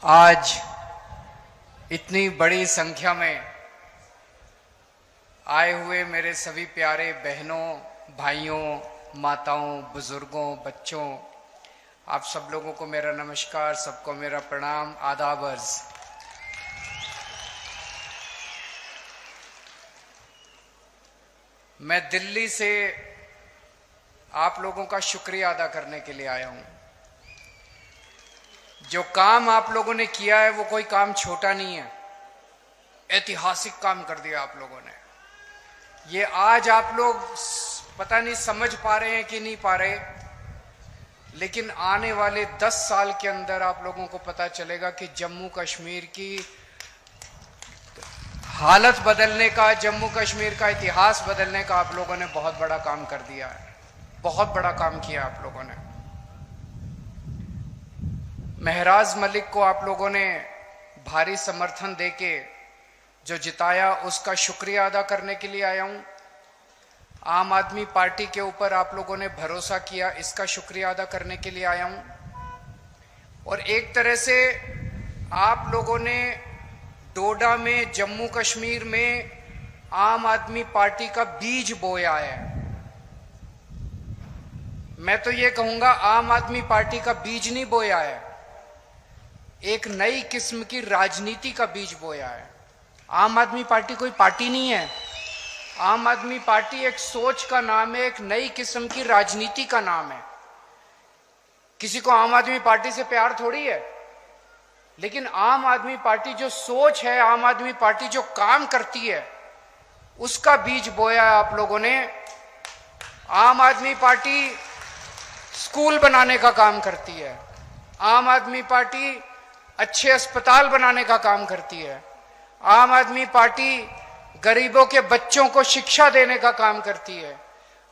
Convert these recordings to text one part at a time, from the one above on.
आज इतनी बड़ी संख्या में आए हुए मेरे सभी प्यारे बहनों, भाइयों, माताओं, बुजुर्गों, बच्चों, आप सब लोगों को मेरा नमस्कार, सबको मेरा प्रणाम, आदाब अर्ज। मैं दिल्ली से आप लोगों का शुक्रिया अदा करने के लिए आया हूं। जो काम आप लोगों ने किया है वो कोई काम छोटा नहीं है, ऐतिहासिक काम कर दिया आप लोगों ने। ये आज आप लोग पता नहीं समझ पा रहे हैं कि नहीं पा रहे, लेकिन आने वाले 10 साल के अंदर आप लोगों को पता चलेगा कि जम्मू कश्मीर की हालत बदलने का, जम्मू कश्मीर का इतिहास बदलने का आप लोगों ने बहुत बड़ा काम कर दिया है। बहुत बड़ा काम किया आप लोगों ने। महराज मलिक को आप लोगों ने भारी समर्थन देके जो जिताया, उसका शुक्रिया अदा करने के लिए आया हूं। आम आदमी पार्टी के ऊपर आप लोगों ने भरोसा किया, इसका शुक्रिया अदा करने के लिए आया हूं। और एक तरह से आप लोगों ने डोडा में, जम्मू कश्मीर में आम आदमी पार्टी का बीज बोया है। मैं तो ये कहूंगा आम आदमी पार्टी का बीज नहीं बोया है, एक नई किस्म की राजनीति का बीज बोया है। आम आदमी पार्टी कोई पार्टी नहीं है, आम आदमी पार्टी एक सोच का नाम है, एक नई किस्म की राजनीति का नाम है। किसी को आम आदमी पार्टी से प्यार थोड़ी है, लेकिन आम आदमी पार्टी जो सोच है, आम आदमी पार्टी जो काम करती है, उसका बीज बोया है आप लोगों ने। आम आदमी पार्टी स्कूल बनाने का काम करती है, आम आदमी पार्टी अच्छे अस्पताल बनाने का काम करती है, आम आदमी पार्टी गरीबों के बच्चों को शिक्षा देने का काम करती है,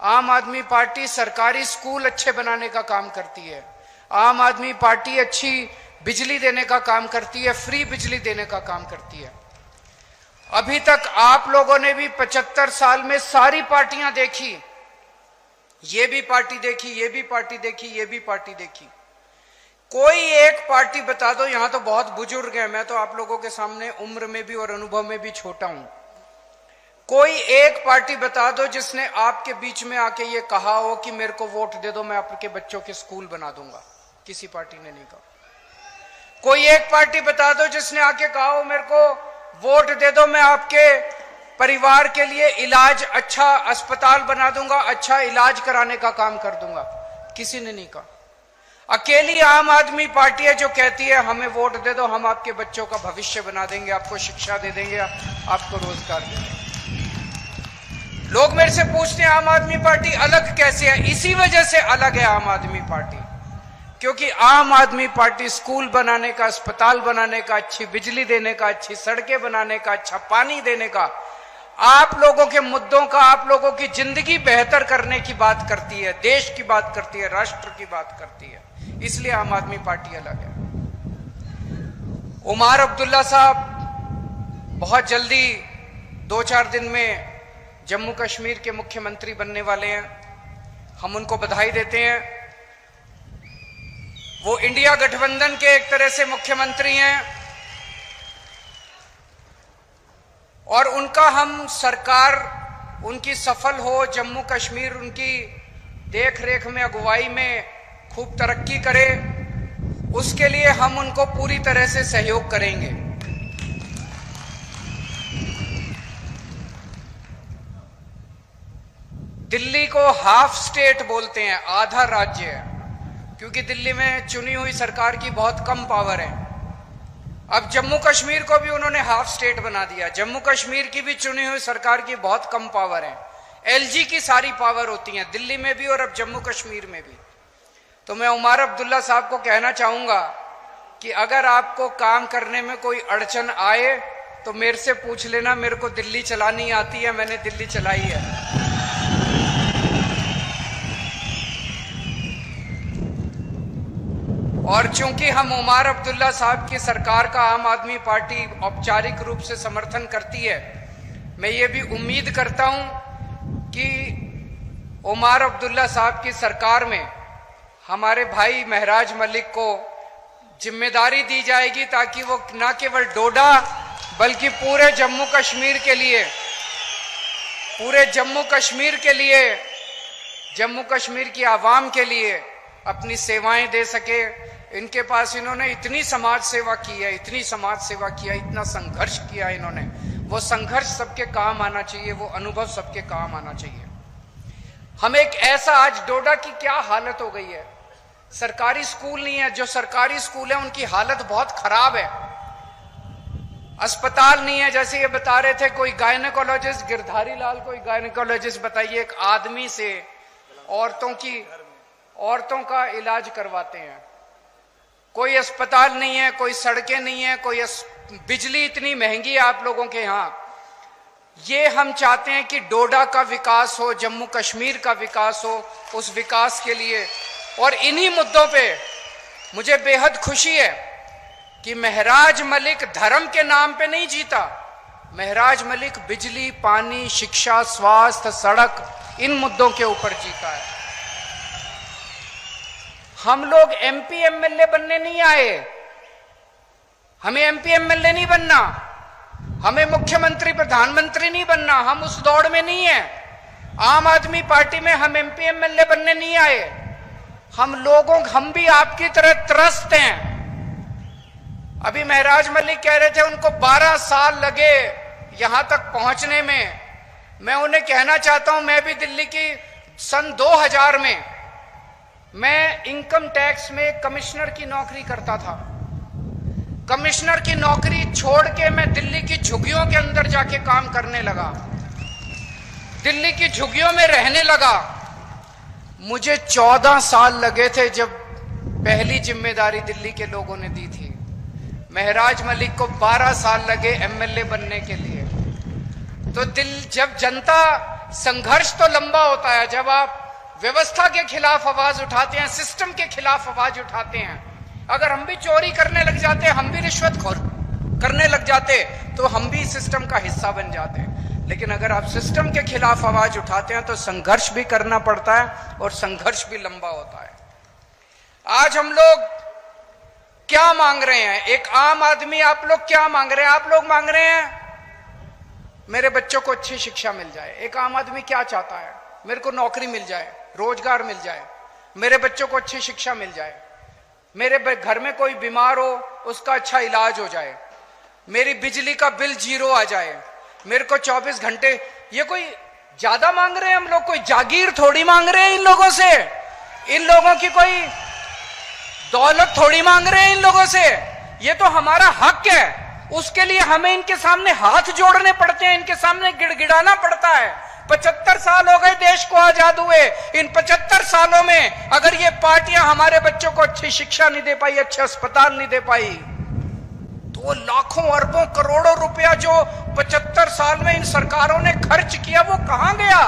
आम आदमी पार्टी सरकारी स्कूल अच्छे बनाने का काम करती है, आम आदमी पार्टी अच्छी बिजली देने का काम करती है, फ्री बिजली देने का काम करती है। अभी तक आप लोगों ने भी 75 साल में सारी पार्टियां देखी, ये भी पार्टी देखी, ये भी पार्टी देखी, ये भी पार्टी देखी। कोई एक पार्टी बता दो, यहां तो बहुत बुजुर्ग हैं, मैं तो आप लोगों के सामने उम्र में भी और अनुभव में भी छोटा हूं। कोई एक पार्टी बता दो जिसने आपके बीच में आके ये कहा हो कि मेरे को वोट दे दो, मैं आपके बच्चों के स्कूल बना दूंगा। किसी पार्टी ने नहीं कहा। कोई एक पार्टी बता दो जिसने आके कहा हो मेरे को वोट दे दो, मैं आपके परिवार के लिए इलाज, अच्छा अस्पताल बना दूंगा, अच्छा इलाज कराने का काम कर दूंगा। किसी ने नहीं कहा। अकेली आम आदमी पार्टी है जो कहती है हमें वोट दे दो, हम आपके बच्चों का भविष्य बना देंगे, आपको शिक्षा दे देंगे, आपको रोजगार दे देंगे। लोग मेरे से पूछते हैं आम आदमी पार्टी अलग कैसे है? इसी वजह से अलग है आम आदमी पार्टी, क्योंकि आम आदमी पार्टी स्कूल बनाने का, अस्पताल बनाने का, अच्छी बिजली देने का, अच्छी सड़कें बनाने का, अच्छा पानी देने का, आप लोगों के मुद्दों का, आप लोगों की जिंदगी बेहतर करने की बात करती है, देश की बात करती है, राष्ट्र की बात करती है। इसलिए आम आदमी पार्टी अलग है। उमर अब्दुल्ला साहब बहुत जल्दी 2-4 दिन में जम्मू कश्मीर के मुख्यमंत्री बनने वाले हैं। हम उनको बधाई देते हैं। वो इंडिया गठबंधन के एक तरह से मुख्यमंत्री हैं और उनका हम सरकार उनकी सफल हो, जम्मू कश्मीर उनकी देख रेख में, अगुवाई में खूब तरक्की करे, उसके लिए हम उनको पूरी तरह से सहयोग करेंगे। दिल्ली को हाफ स्टेट बोलते हैं, आधा राज्य है, क्योंकि दिल्ली में चुनी हुई सरकार की बहुत कम पावर है। अब जम्मू कश्मीर को भी उन्होंने हाफ स्टेट बना दिया। जम्मू कश्मीर की भी चुनी हुई सरकार की बहुत कम पावर है, एलजी की सारी पावर होती है दिल्ली में भी और अब जम्मू कश्मीर में भी। तो मैं उमर अब्दुल्ला साहब को कहना चाहूंगा कि अगर आपको काम करने में कोई अड़चन आए तो मेरे से पूछ लेना, मेरे को दिल्ली चलानी आती है, मैंने दिल्ली चलाई है। और चूंकि हम उमर अब्दुल्ला साहब की सरकार का आम आदमी पार्टी औपचारिक रूप से समर्थन करती है, मैं ये भी उम्मीद करता हूं कि उमर अब्दुल्ला साहब की सरकार में हमारे भाई महराज मलिक को जिम्मेदारी दी जाएगी ताकि वो न केवल डोडा बल्कि पूरे जम्मू कश्मीर के लिए, पूरे जम्मू कश्मीर के लिए, जम्मू कश्मीर की आवाम के लिए अपनी सेवाएं दे सके। इनके पास इन्होंने इतनी समाज सेवा की है, इतनी समाज सेवा किया, इतना संघर्ष किया इन्होंने, वो संघर्ष सबके काम आना चाहिए, वो अनुभव सबके काम आना चाहिए। हम एक ऐसा, आज डोडा की क्या हालत हो गई है, सरकारी स्कूल नहीं है, जो सरकारी स्कूल है उनकी हालत बहुत खराब है, अस्पताल नहीं है। जैसे ये बता रहे थे कोई गायनेकोलॉजिस्ट, गिरधारी लाल कोई गायनेकोलॉजिस्ट, बताइए एक आदमी से औरतों का इलाज करवाते हैं, कोई अस्पताल नहीं है, कोई सड़कें नहीं है, कोई बिजली इतनी महंगी है आप लोगों के यहां। ये हम चाहते हैं कि डोडा का विकास हो, जम्मू कश्मीर का विकास हो, उस विकास के लिए। और इन्हीं मुद्दों पे मुझे बेहद खुशी है कि महराज मलिक धर्म के नाम पे नहीं जीता, महराज मलिक बिजली, पानी, शिक्षा, स्वास्थ्य, सड़क, इन मुद्दों के ऊपर जीता है। हम लोग एमपी एमएलए बनने नहीं आए, हमें एमपी एमएलए नहीं बनना, हमें मुख्यमंत्री प्रधानमंत्री नहीं बनना, हम उस दौड़ में नहीं है। आम आदमी पार्टी में हम एमपी एमएलए बनने नहीं आए। हम भी आपकी तरह त्रस्त हैं। अभी महराज मलिक कह रहे थे उनको 12 साल लगे यहां तक पहुंचने में। मैं उन्हें कहना चाहता हूं, मैं भी दिल्ली की सन 2000 में मैं इनकम टैक्स में कमिश्नर की नौकरी करता था। कमिश्नर की नौकरी छोड़ के मैं दिल्ली की झुग्गियों के अंदर जाके काम करने लगा, दिल्ली की झुग्गियों में रहने लगा। मुझे 14 साल लगे थे जब पहली जिम्मेदारी दिल्ली के लोगों ने दी थी। महराज मलिक को 12 साल लगे एमएलए बनने के लिए। तो जब जनता, संघर्ष तो लंबा होता है, जब आप व्यवस्था के खिलाफ आवाज उठाते हैं, सिस्टम के खिलाफ आवाज उठाते हैं। अगर हम भी चोरी करने लग जाते, हम भी रिश्वतखोर करने लग जाते, तो हम भी सिस्टम का हिस्सा बन जाते हैं। लेकिन अगर आप सिस्टम के खिलाफ आवाज उठाते हैं तो संघर्ष भी करना पड़ता है और संघर्ष भी लंबा होता है। आज हम लोग क्या मांग रहे हैं, एक आम आदमी, आप लोग क्या मांग रहे हैं? आप लोग मांग रहे हैं मेरे बच्चों को अच्छी शिक्षा मिल जाए। एक आम आदमी क्या चाहता है? मेरे को नौकरी मिल जाए, रोजगार मिल जाए, मेरे बच्चों को अच्छी शिक्षा मिल जाए, मेरे घर में कोई बीमार हो उसका अच्छा इलाज हो जाए, मेरी बिजली का बिल 0 आ जाए, मेरे को 24 घंटे। ये कोई ज्यादा मांग रहे हैं हम लोग? कोई जागीर थोड़ी मांग रहे हैं इन लोगों से, इन लोगों की कोई दौलत थोड़ी मांग रहे हैं इन लोगों से। ये तो हमारा हक है, उसके लिए हमें इनके सामने हाथ जोड़ने पड़ते हैं, इनके सामने गिड़गिड़ाना पड़ता है। 75 साल हो गए देश को आजाद हुए। इन 75 सालों में अगर ये पार्टियां हमारे बच्चों को अच्छी शिक्षा नहीं दे पाई, अच्छे अस्पताल नहीं दे पाई, तो लाखों अरबों करोड़ों रुपया जो 75 साल में इन सरकारों ने खर्च किया वो कहां गया?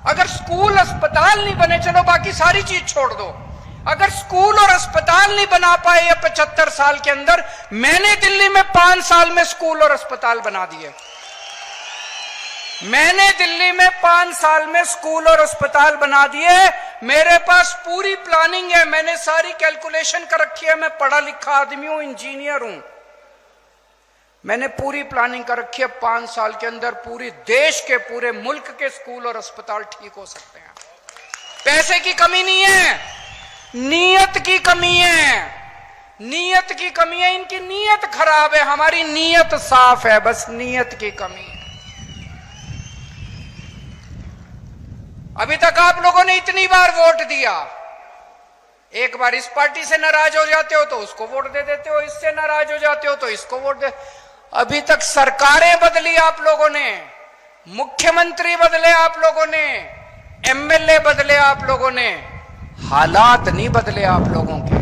अगर स्कूल अस्पताल नहीं बने, चलो बाकी सारी चीज छोड़ दो, अगर स्कूल और अस्पताल नहीं बना पाए ये 75 साल के अंदर, मैंने दिल्ली में 5 साल में स्कूल और अस्पताल बना दिए। मैंने दिल्ली में 5 साल में स्कूल और अस्पताल बना दिए। मेरे पास पूरी प्लानिंग है, मैंने सारी कैलकुलेशन कर रखी है। मैं पढ़ा लिखा आदमी हूं, इंजीनियर हूं, मैंने पूरी प्लानिंग कर रखी है। 5 साल के अंदर पूरे देश के, पूरे मुल्क के स्कूल और अस्पताल ठीक हो सकते हैं। पैसे की कमी नहीं है, नीयत की कमी है, नीयत की कमी है। इनकी नीयत खराब है, हमारी नीयत साफ है, बस नीयत की कमी है। अभी तक आप लोगों ने इतनी बार वोट दिया, एक बार इस पार्टी से नाराज हो जाते हो तो उसको वोट दे देते हो, इससे नाराज हो जाते हो तो इसको वोट दे। अभी तक सरकारें बदली आप लोगों ने, मुख्यमंत्री बदले आप लोगों ने, एमएलए बदले आप लोगों ने, हालात नहीं बदले आप लोगों के।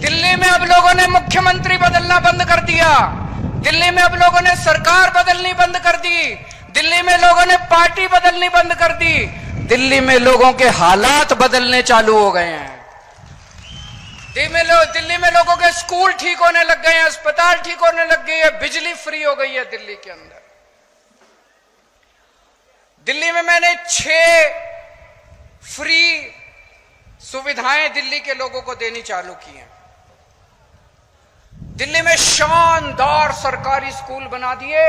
दिल्ली में अब लोगों ने मुख्यमंत्री बदलना बंद कर दिया, दिल्ली में अब लोगों ने सरकार बदलनी बंद कर दी, दिल्ली में लोगों ने पार्टी बदलनी बंद कर दी, दिल्ली में लोगों के हालात बदलने चालू हो गए हैं। दिल्ली में लोगों के स्कूल ठीक होने लग गए हैं, अस्पताल ठीक होने लग गई है, बिजली फ्री हो गई है दिल्ली के अंदर। दिल्ली में मैंने 6 फ्री सुविधाएं दिल्ली के लोगों को देनी चालू की हैं। दिल्ली में शानदार सरकारी स्कूल बना दिए।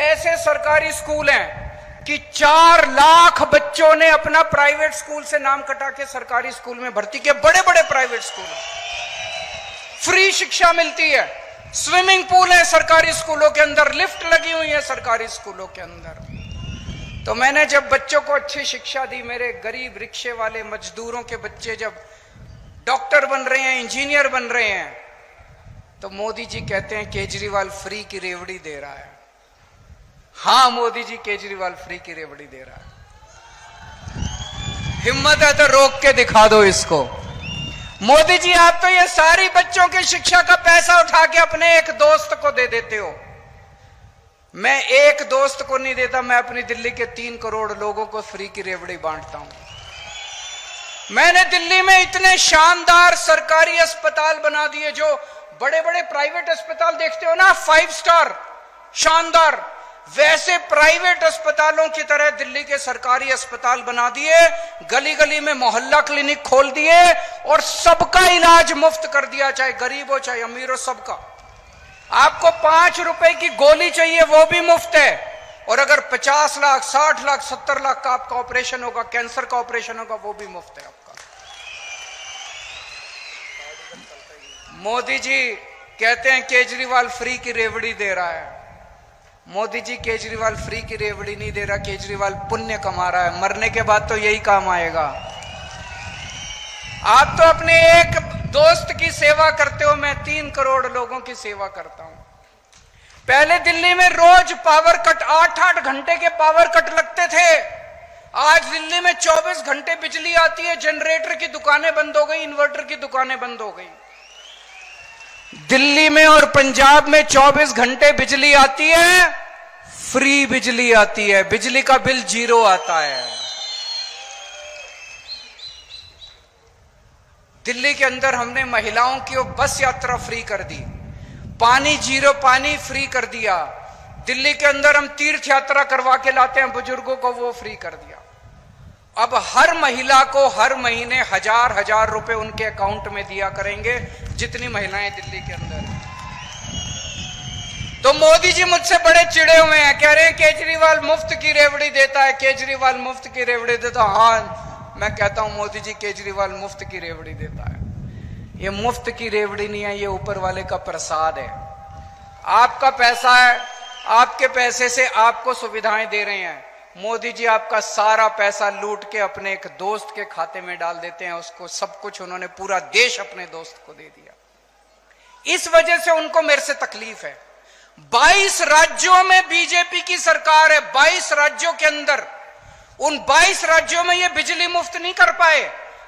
ऐसे सरकारी स्कूल हैं कि 4 लाख बच्चों ने अपना प्राइवेट स्कूल से नाम कटा के सरकारी स्कूल में भर्ती किए। बड़े बड़े प्राइवेट स्कूल, फ्री शिक्षा मिलती है, स्विमिंग पूल है सरकारी स्कूलों के अंदर, लिफ्ट लगी हुई है सरकारी स्कूलों के अंदर। तो मैंने जब बच्चों को अच्छी शिक्षा दी, मेरे गरीब रिक्शे वाले मजदूरों के बच्चे जब डॉक्टर बन रहे हैं, इंजीनियर बन रहे हैं, तो मोदी जी कहते हैं केजरीवाल फ्री की रेवड़ी दे रहा है। हां मोदी जी, केजरीवाल फ्री की रेवड़ी दे रहा है। हिम्मत है तो रोक के दिखा दो इसको। मोदी जी, आप तो ये सारी बच्चों की शिक्षा का पैसा उठा के अपने एक दोस्त को दे देते हो। मैं एक दोस्त को नहीं देता, मैं अपनी दिल्ली के 3 करोड़ लोगों को फ्री की रेवड़ी बांटता हूं। मैंने दिल्ली में इतने शानदार सरकारी अस्पताल बना दिए, जो बड़े बड़े प्राइवेट अस्पताल देखते हो ना, 5 स्टार शानदार, वैसे प्राइवेट अस्पतालों की तरह दिल्ली के सरकारी अस्पताल बना दिए। गली गली में मोहल्ला क्लिनिक खोल दिए और सबका इलाज मुफ्त कर दिया, चाहे गरीब हो चाहे अमीर हो, सबका। आपको 5 रुपए की गोली चाहिए वो भी मुफ्त है, और अगर 50 लाख 60 लाख 70 लाख का आपका ऑपरेशन होगा, कैंसर का ऑपरेशन होगा, वो भी मुफ्त है आपका। मोदी जी कहते हैं केजरीवाल फ्री की रेवड़ी दे रहा है। मोदी जी, केजरीवाल फ्री की रेवड़ी नहीं दे रहा, केजरीवाल पुण्य कमा रहा है। मरने के बाद तो यही काम आएगा। आप तो अपने एक दोस्त की सेवा करते हो, मैं 3 करोड़ लोगों की सेवा करता हूं। पहले दिल्ली में रोज पावर कट, 8-8 घंटे के पावर कट लगते थे। आज दिल्ली में 24 घंटे बिजली आती है। जनरेटर की दुकानें बंद हो गई, इन्वर्टर की दुकानें बंद हो गई। दिल्ली में और पंजाब में 24 घंटे बिजली आती है, फ्री बिजली आती है, बिजली का बिल 0 आता है। दिल्ली के अंदर हमने महिलाओं की बस यात्रा फ्री कर दी, पानी 0 पानी फ्री कर दिया। दिल्ली के अंदर हम तीर्थ यात्रा करवा के लाते हैं बुजुर्गों को, वो फ्री कर दिया। अब हर महिला को हर महीने 1000 रुपए उनके अकाउंट में दिया करेंगे, जितनी महिलाएं दिल्ली के अंदर हैं। तो मोदी जी मुझसे बड़े चिड़े हुए हैं, कह रहे हैं केजरीवाल मुफ्त की रेवड़ी देता है, केजरीवाल मुफ्त की रेवड़ी देता है। हाँ, मैं कहता हूं मोदी जी केजरीवाल मुफ्त की रेवड़ी देता है। ये मुफ्त की रेवड़ी नहीं है, ये ऊपर वाले का प्रसाद है। आपका पैसा है, आपके पैसे से आपको सुविधाएं दे रहे हैं। मोदी जी आपका सारा पैसा लूट के अपने एक दोस्त के खाते में डाल देते हैं, उसको सब कुछ, उन्होंने पूरा देश अपने दोस्त को दे दिया। इस वजह से उनको मेरे से तकलीफ है। 22 राज्यों में बीजेपी की सरकार है, 22 राज्यों के अंदर, उन 22 राज्यों में ये बिजली मुफ्त नहीं कर पाए,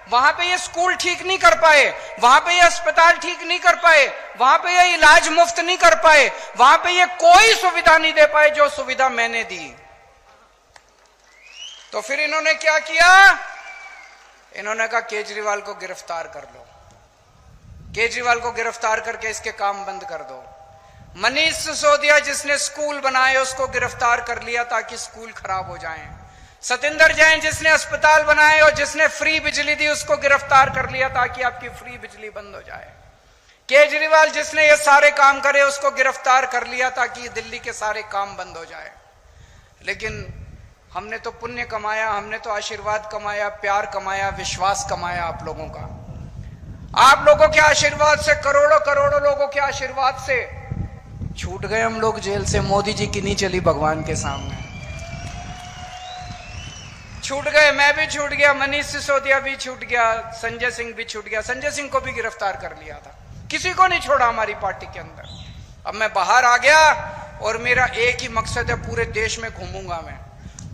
वहां पे ये स्कूल ठीक नहीं कर पाए, वहां पे ये अस्पताल ठीक नहीं कर पाए, वहां पे ये इलाज मुफ्त नहीं कर पाए, वहां पे ये कोई सुविधा नहीं दे पाए जो सुविधा मैंने दी। तो फिर इन्होंने क्या किया? इन्होंने कहा केजरीवाल को गिरफ्तार कर लो, केजरीवाल को गिरफ्तार करके इसके काम बंद कर दो। मनीष सिसोदिया जिसने स्कूल बनाए उसको गिरफ्तार कर लिया ताकि स्कूल खराब हो जाएं। सतिंदर जैन जिसने अस्पताल बनाए और जिसने फ्री बिजली दी उसको गिरफ्तार कर लिया ताकि आपकी फ्री बिजली बंद हो जाए। केजरीवाल जिसने ये सारे काम करे उसको गिरफ्तार कर लिया ताकि दिल्ली के सारे काम बंद हो जाए। लेकिन हमने तो पुण्य कमाया, हमने तो आशीर्वाद कमाया, प्यार कमाया, विश्वास कमाया आप लोगों का। आप लोगों के आशीर्वाद से, करोड़ों करोड़ों लोगों के आशीर्वाद से छूट गए हम लोग जेल से। मोदी जी की नहीं चली भगवान के सामने, छूट गए। मैं भी छूट गया, मनीष सिसोदिया भी छूट गया, संजय सिंह भी छूट गया। संजय सिंह को भी गिरफ्तार कर लिया था, किसी को नहीं छोड़ा हमारी पार्टी के अंदर। अब मैं बाहर आ गया और मेरा एक ही मकसद है, पूरे देश में घूमूंगा मैं।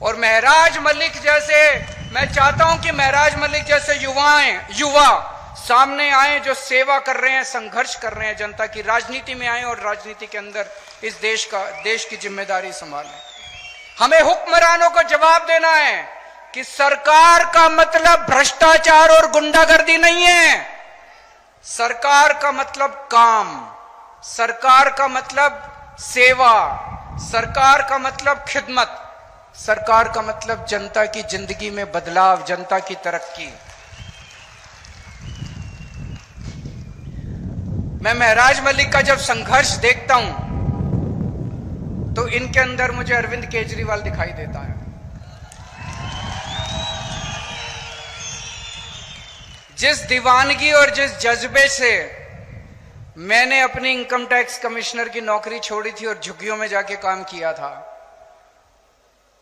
और महराज मलिक जैसे, मैं चाहता हूं कि महराज मलिक जैसे युवा सामने आए जो सेवा कर रहे हैं, संघर्ष कर रहे हैं जनता की, राजनीति में आए और राजनीति के अंदर इस देश की जिम्मेदारी संभालें। हमें हुक्मरानों को जवाब देना है कि सरकार का मतलब भ्रष्टाचार और गुंडागर्दी नहीं है। सरकार का मतलब काम, सरकार का मतलब सेवा, सरकार का मतलब खिदमत, सरकार का मतलब जनता की जिंदगी में बदलाव, जनता की तरक्की। मैं महराज मलिक का जब संघर्ष देखता हूं तो इनके अंदर मुझे अरविंद केजरीवाल दिखाई देता है। जिस दीवानगी और जिस जज्बे से मैंने अपनी इनकम टैक्स कमिश्नर की नौकरी छोड़ी थी और झुग्गियों में जाके काम किया था,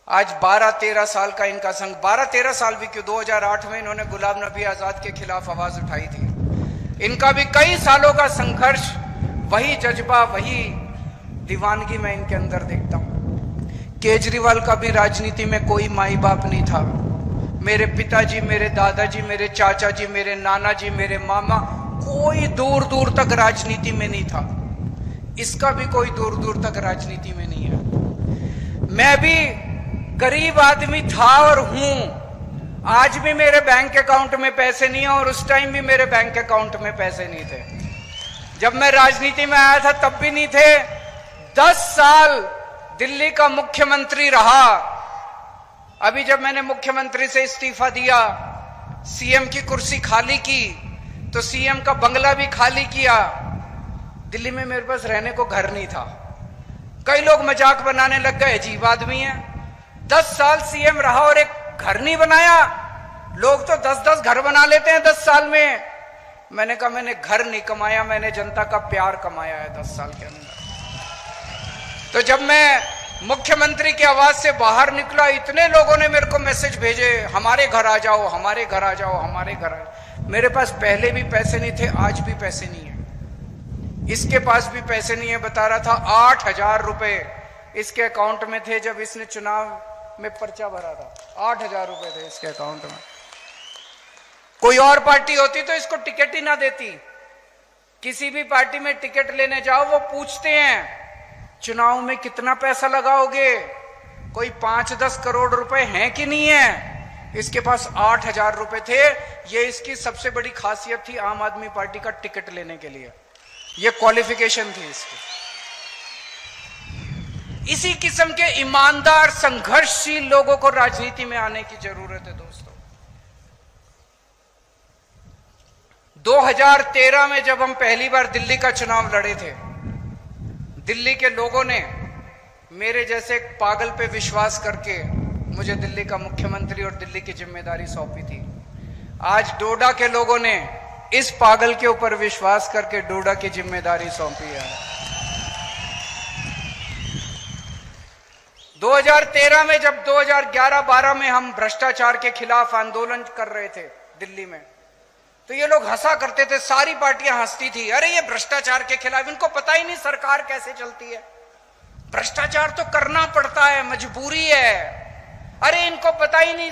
आज 12-13 साल का इनका संघ, 12-13 साल भी क्यों, 2008 में इन्होंने गुलाम नबी आजाद के खिलाफ आवाज उठाई थी। इनका भी कई सालों का संघर्ष, वही जज्बा, वही दीवानगी मैं इनके अंदर देखता हूं। केजरीवाल का भी राजनीति में कोई माई बाप नहीं था। मेरे पिताजी, मेरे दादाजी, मेरे चाचा जी, मेरे नाना जी, मेरे मामा, कोई दूर दूर तक राजनीति में नहीं था। इसका भी कोई दूर दूर तक राजनीति में नहीं है। मैं भी गरीब आदमी था और हूं। आज भी मेरे बैंक अकाउंट में पैसे नहीं है और उस टाइम भी मेरे बैंक अकाउंट में पैसे नहीं थे। जब मैं राजनीति में आया था तब भी नहीं थे। 10 साल दिल्ली का मुख्यमंत्री रहा। अभी जब मैंने मुख्यमंत्री से इस्तीफा दिया, सीएम की कुर्सी खाली की, तो सीएम का बंगला भी खाली किया। दिल्ली में मेरे पास रहने को घर नहीं था। कई लोग मजाक बनाने लग गए, अजीब आदमी है, 10 साल सीएम रहा और एक घर नहीं बनाया। लोग तो 10-10 घर बना लेते हैं 10 साल में। मैंने कहा मैंने घर नहीं कमाया, मैंने जनता का प्यार कमाया है 10 साल के अंदर। तो जब मैं मुख्यमंत्री की आवाज से बाहर निकला, इतने लोगों ने मेरे को मैसेज भेजे, हमारे घर आ जाओ, हमारे घर आ जाओ, हमारे घर आ जाओ। मेरे पास पहले भी पैसे नहीं थे, आज भी पैसे नहीं है। इसके पास भी पैसे नहीं है। बता रहा था 8,000 रुपए इसके अकाउंट में थे जब इसने चुनाव में पर्चा भरा था। 8,000 रुपए थे इसके अकाउंट में। कोई और पार्टी होती तो इसको टिकट ही ना देती। किसी भी पार्टी में टिकट लेने जाओ, वो पूछते हैं चुनाव में कितना पैसा लगाओगे, कोई 5-10 करोड़ रुपए हैं कि नहीं है। इसके पास 8,000 रुपए थे। ये इसकी सबसे बड़ी खासियत थी आम आदमी पार्टी का टिकट लेने के लिए। ये क्वालिफिकेशन थी इसकी। इसी किस्म के ईमानदार संघर्षशील लोगों को राजनीति में आने की जरूरत है दोस्तों। 2013 में जब हम पहली बार दिल्ली का चुनाव लड़े थे, दिल्ली के लोगों ने मेरे जैसे एक पागल पे विश्वास करके मुझे दिल्ली का मुख्यमंत्री और दिल्ली की जिम्मेदारी सौंपी थी। आज डोडा के लोगों ने इस पागल के ऊपर विश्वास करके डोडा की जिम्मेदारी सौंपी है। 2013 में जब 2011-12 में हम भ्रष्टाचार के खिलाफ आंदोलन कर रहे थे दिल्ली में, तो ये लोग हंसा करते थे, सारी पार्टियां हंसती थी, अरे ये भ्रष्टाचार के खिलाफ, इनको पता ही नहीं सरकार कैसे चलती है। भ्रष्टाचार तो करना पड़ता है, मजबूरी है। अरे इनको पता ही नहीं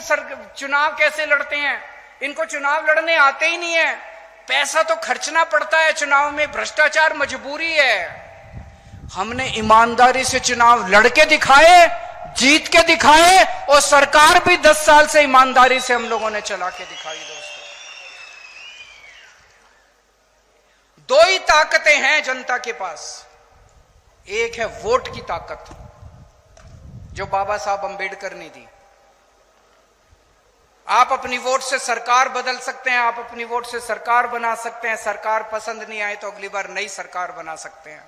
चुनाव कैसे लड़ते हैं, इनको चुनाव लड़ने आते ही नहीं है, पैसा तो खर्चना पड़ता है चुनाव में, भ्रष्टाचार मजबूरी है। हमने ईमानदारी से चुनाव लड़के दिखाए, जीत के दिखाए, और सरकार भी 10 साल से ईमानदारी से हम लोगों ने चला के दिखाई। दोस्तों, दो ही ताकतें हैं जनता के पास। एक है वोट की ताकत, जो बाबा साहब अंबेडकर ने दी। आप अपनी वोट से सरकार बदल सकते हैं, आप अपनी वोट से सरकार बना सकते हैं। सरकार पसंद नहीं आए तो अगली बार नई सरकार बना सकते हैं।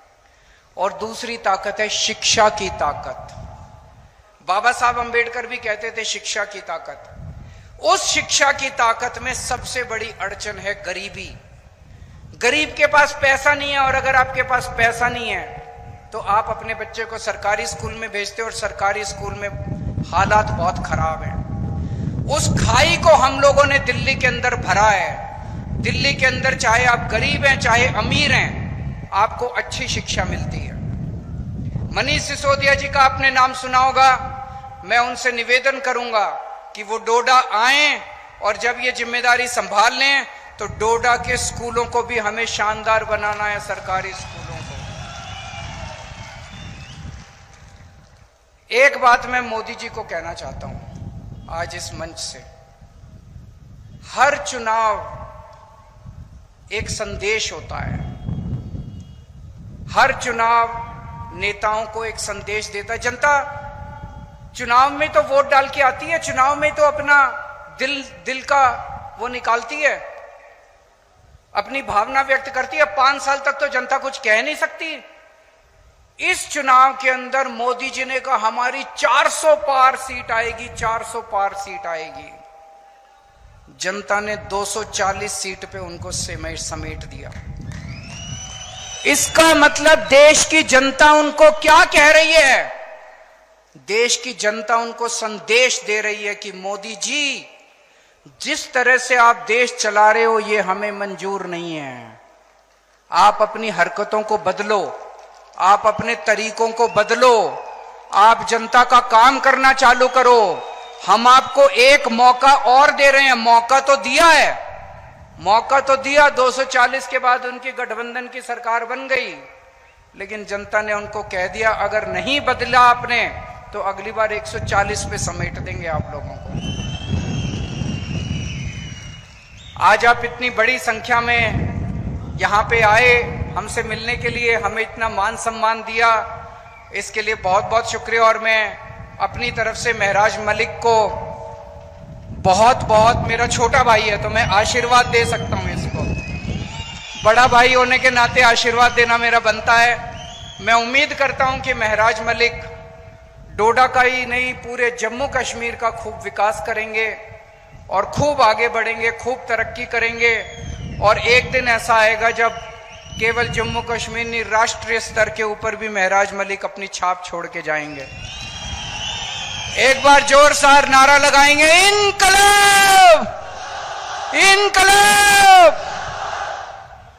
और दूसरी ताकत है शिक्षा की ताकत। बाबा साहब अंबेडकर भी कहते थे शिक्षा की ताकत। उस शिक्षा की ताकत में सबसे बड़ी अड़चन है गरीबी। गरीब के पास पैसा नहीं है, और अगर आपके पास पैसा नहीं है तो आप अपने बच्चे को सरकारी स्कूल में भेजते हो, और सरकारी स्कूल में हालात बहुत खराब हैं। उस खाई को हम लोगों ने दिल्ली के अंदर भरा है। दिल्ली के अंदर चाहे आप गरीब हैं चाहे अमीर हैं, आपको अच्छी शिक्षा मिलती है। मनीष सिसोदिया जी का आपने नाम सुना होगा। मैं उनसे निवेदन करूंगा कि वो डोडा आएं, और जब ये जिम्मेदारी संभाल लें तो डोडा के स्कूलों को भी हमें शानदार बनाना है, सरकारी स्कूलों को। एक बात मैं मोदी जी को कहना चाहता हूं आज इस मंच से। हर चुनाव एक संदेश होता है। हर चुनाव नेताओं को एक संदेश देता है। जनता चुनाव में तो वोट डाल के आती है, चुनाव में तो अपना दिल का वो निकालती है। अपनी भावना व्यक्त करती है। 5 साल तक तो जनता कुछ कह नहीं सकती। इस चुनाव के अंदर मोदी जी ने कहा हमारी 400 पार सीट आएगी, 400 पार सीट आएगी। जनता ने 240 सीट पे उनको समेट दिया। इसका मतलब देश की जनता उनको क्या कह रही है? देश की जनता उनको संदेश दे रही है कि मोदी जी, जिस तरह से आप देश चला रहे हो ये हमें मंजूर नहीं है। आप अपनी हरकतों को बदलो, आप अपने तरीकों को बदलो, आप जनता का काम करना चालू करो। हम आपको एक मौका और दे रहे हैं। मौका तो दिया है, मौका तो दिया। 240 के बाद उनकी गठबंधन की सरकार बन गई, लेकिन जनता ने उनको कह दिया अगर नहीं बदला आपने तो अगली बार 140 पे समेट देंगे आप लोगों को। आज आप इतनी बड़ी संख्या में यहां पे आए हमसे मिलने के लिए, हमें इतना मान सम्मान दिया, इसके लिए बहुत बहुत शुक्रिया। और मैं अपनी तरफ से महराज मलिक को बहुत बहुत, मेरा छोटा भाई है तो मैं आशीर्वाद दे सकता हूं इसको, बड़ा भाई होने के नाते आशीर्वाद देना मेरा बनता है। मैं उम्मीद करता हूं कि महराज मलिक डोडा का ही नहीं पूरे जम्मू कश्मीर का खूब विकास करेंगे और खूब आगे बढ़ेंगे, खूब तरक्की करेंगे। और एक दिन ऐसा आएगा जब केवल जम्मू कश्मीर नहीं, राष्ट्रीय स्तर के ऊपर भी महराज मलिक अपनी छाप छोड़ के जाएंगे। एक बार जोरदार नारा लगाएंगे, इनकलाब, इनकलाब।